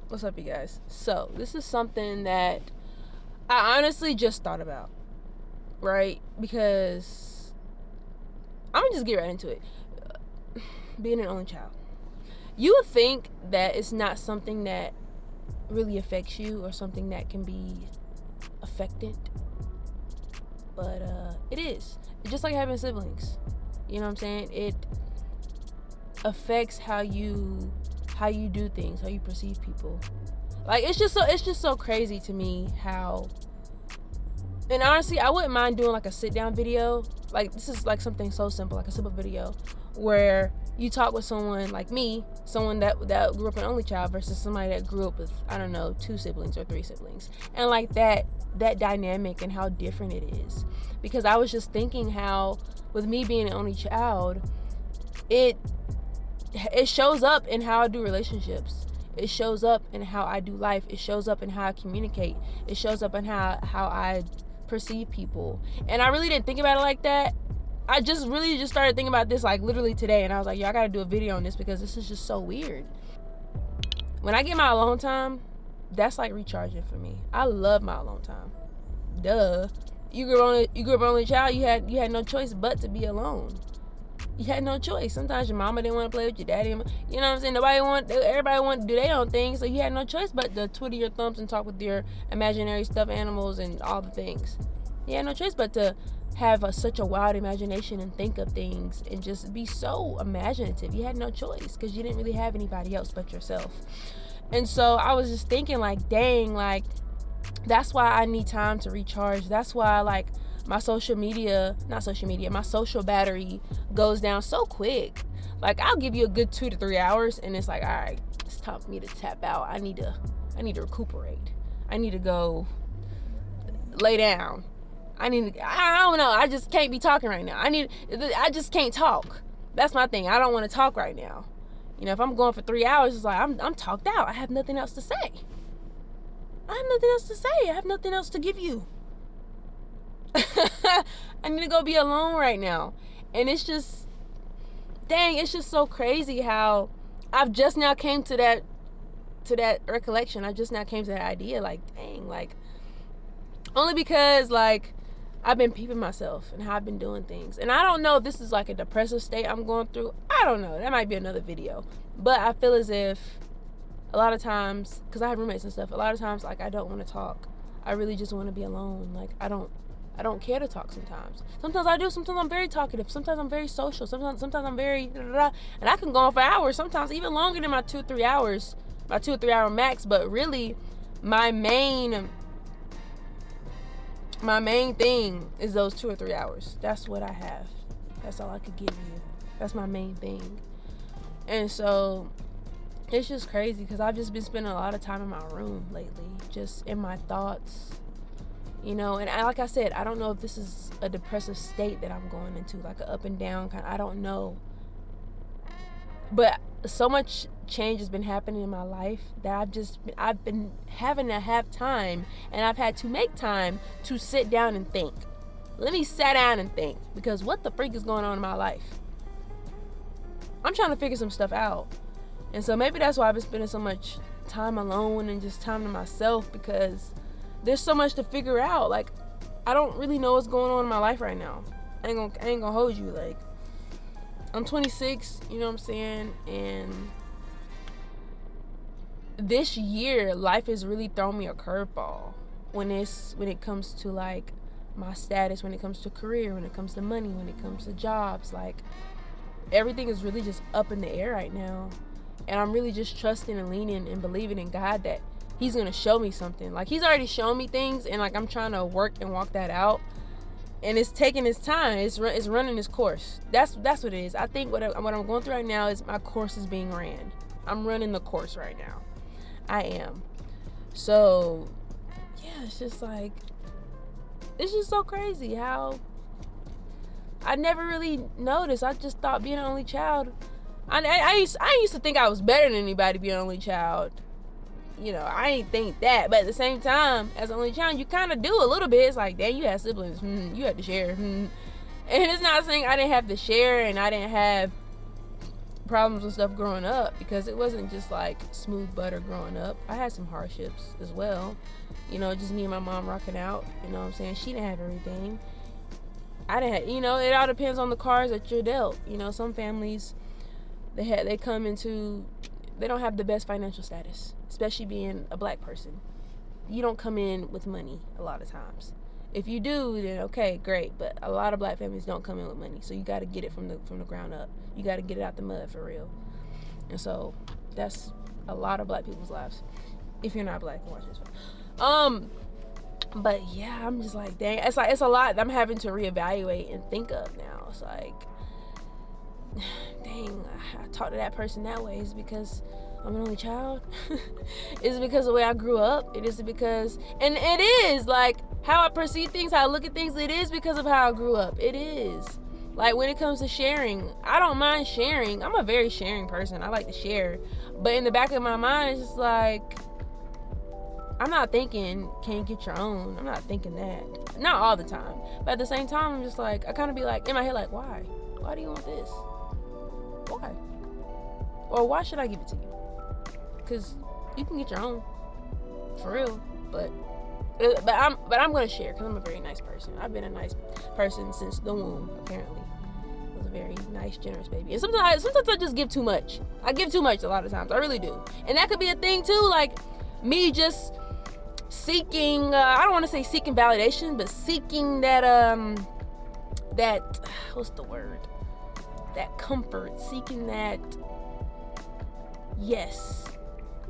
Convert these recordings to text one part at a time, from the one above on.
What's up, you guys? So, this is something that I honestly just thought about, right? Because I'm gonna just get right into it. Being an only child. You would think that it's not something that really affects you or something that can be affected, but it is. It's just like having siblings. You know what I'm saying? It affects how you do things, how you perceive people. Like it's just so crazy to me how. And honestly, I wouldn't mind doing like a sit down video. Like this is like something so simple, like a simple video where you talk with someone like me, someone that grew up an only child versus somebody that grew up with, I don't know, 2 siblings or 3 siblings. And like that dynamic and how different it is. Because I was just thinking how with me being an only child, it shows up in how I do relationships. It shows up in how I do life. It shows up in how I communicate. It shows up in how I perceive people. And I really didn't think about it like that. I just really just started thinking about this like literally today, and I was like, yo, I gotta do a video on this because this is just so weird. When I get my alone time, that's like recharging for me. I love my alone time. Duh. You grew up only child, you had no choice but to be alone. You had no choice. Sometimes your mama didn't want to play with your daddy. You know what I'm saying? Everybody wanted to do their own thing, so you had no choice but to twiddle your thumbs and talk with your imaginary stuffed animals and all the things. You had no choice but to have such a wild imagination and think of things and just be so imaginative. You had no choice because you didn't really have anybody else but yourself. And so I was just thinking like, dang, like that's why I need time to recharge. That's why like my social battery goes down so quick. Like I'll give you a good 2 to 3 hours and it's like, all right, it's time for me to tap out. I need to recuperate. I need to go lay down. I don't know. I just can't be talking right now. I just can't talk. That's my thing. I don't want to talk right now. You know, if I'm going for 3 hours, it's like I'm talked out. I have nothing else to say. I have nothing else to give you. I need to go be alone right now. And it's just, dang, it's just so crazy how I've just now came to that recollection. I just now came to that idea. Like, dang, like, only because, like, I've been peeping myself and how I've been doing things. And I don't know if this is like a depressive state I'm going through. I don't know. That might be another video. But I feel as if a lot of times, because I have roommates and stuff, a lot of times, like, I don't want to talk. I really just want to be alone. Like, I don't care to talk sometimes. Sometimes I do. Sometimes I'm very talkative. Sometimes I'm very social. Sometimes I'm very and I can go on for hours. Sometimes even longer than my 2 or 3 hours, my 2 or 3 hour max. But really, my main thing is those 2 or 3 hours. That's what I have. That's all I could give you. That's my main thing. And so it's just crazy because I've just been spending a lot of time in my room lately, just in my thoughts. You know, and like I said, I don't know if this is a depressive state that I'm going into, like an up and down kind. I don't know. But so much change has been happening in my life that I've been having to have time, and I've had to make time to sit down and think. Let me sit down and think, because what the freak is going on in my life? I'm trying to figure some stuff out. And so maybe that's why I've been spending so much time alone and just time to myself, because there's so much to figure out. Like, I don't really know what's going on in my life right now. I ain't gonna hold you. Like, I'm 26, you know what I'm saying? And this year, life has really thrown me a curveball when it comes to like my status, when it comes to career, when it comes to money, when it comes to jobs. Like, everything is really just up in the air right now. And I'm really just trusting and leaning and believing in God that He's gonna show me something. Like, He's already shown me things, and like I'm trying to work and walk that out. And it's taking its time. It's running its course. That's what it is. I think what I'm going through right now is my course is being ran. I'm running the course right now. I am. So yeah, it's just so crazy how I never really noticed. I just thought being an only child. I used to think I was better than anybody being an only child. You know, I ain't think that, but at the same time, as an only child, you kind of do a little bit. It's like, dang, you had siblings, you had to share, and it's not saying I didn't have to share and I didn't have problems and stuff growing up, because it wasn't just like smooth butter growing up. I had some hardships as well. You know, just me and my mom rocking out. You know what I'm saying? She didn't have everything. I didn't have, you know, it all depends on the cards that you're dealt. You know, some families, they don't have the best financial status, especially being a black person. You don't come in with money a lot of times. If you do, then okay, great. But a lot of black families don't come in with money, so you got to get it from the ground up. You got to get it out the mud for real. And so that's a lot of black people's lives. If you're not black, watch this. But yeah, I'm just like, dang, it's a lot I'm having to reevaluate and think of now. It's like, dang, I talk to that person that way. Is it because I'm an only child? Is it because of the way I grew up? It is because, and it is like how I perceive things, how I look at things. It is because of how I grew up. It is. Like when it comes to sharing, I don't mind sharing. I'm a very sharing person. I like to share. But in the back of my mind, it's just like, I'm not thinking, can you get your own? I'm not thinking that. Not all the time. But at the same time, I'm just like, I kind of be like, in my head, like, why? Why do you want this? Why? Or why should I give it to you? Because you can get your own. For real. But I'm going to share because I'm a very nice person. I've been a nice person since the womb, apparently. I was a very nice, generous baby. And sometimes I just give too much. I give too much a lot of times. I really do. And that could be a thing, too. Like, me just seeking, I don't want to say seeking validation, but seeking that what's the word? That comfort, seeking that, yes.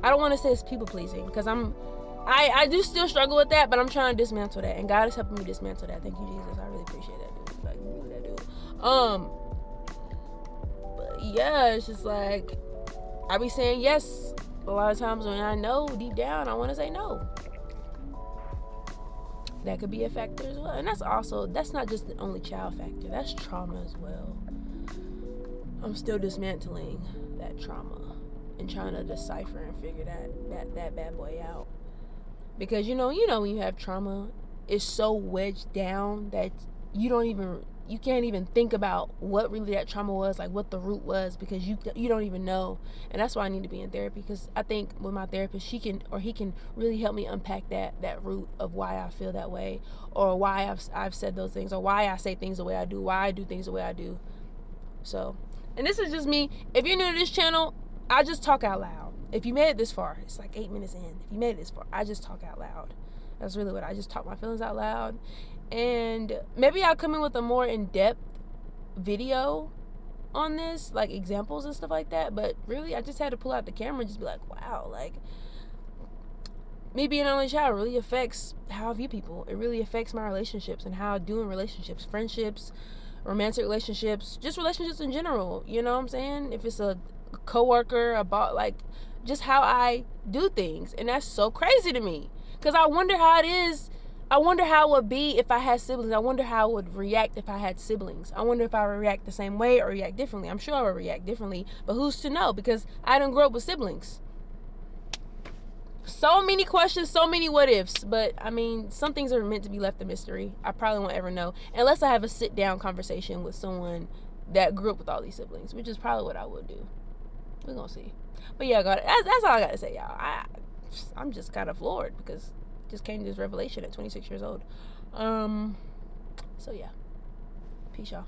I don't want to say it's people pleasing, because I do still struggle with that, but I'm trying to dismantle that, and God is helping me dismantle that. Thank you, Jesus. I really appreciate that, dude. Like, you do that, dude. But yeah, it's just like, I be saying yes a lot of times when I know deep down I want to say no. That could be a factor as well. And that's not just the only child factor. That's trauma as well. I'm still dismantling that trauma and trying to decipher and figure that bad boy out. Because you know when you have trauma, it's so wedged down that you can't even think about what really that trauma was, like what the root was, because you don't even know. And that's why I need to be in therapy, because I think with my therapist, he can really help me unpack that root of why I feel that way, or why I've said those things, or why I say things the way I do, why I do things the way I do. So, and this is just me. If you're new to this channel, I just talk out loud. If you made it this far, it's like 8 minutes in. If you made it this far, I just talk out loud. That's really what I just talk my feelings out loud. And maybe I'll come in with a more in-depth video on this, like examples and stuff like that. But really, I just had to pull out the camera and just be like, wow, like, me being an only child really affects how I view people. It really affects my relationships and how I do in relationships, friendships, romantic relationships, just relationships in general. You know what I'm saying? If it's a coworker, about like just how I do things. And that's so crazy to me, because I wonder how it is. I wonder how it would be if I had siblings. I wonder how I would react if I had siblings. I wonder if I would react the same way or react differently. I'm sure I would react differently, but who's to know? Because I didn't grow up with siblings. So many questions, so many what ifs. But I mean, some things are meant to be left a mystery. I probably won't ever know unless I have a sit down conversation with someone that grew up with all these siblings, which is probably what I would do. We're gonna see. But yeah, God, that's all I gotta say, y'all. I'm just kind of floored, because I just came to this revelation at 26 years old. So yeah, peace, y'all.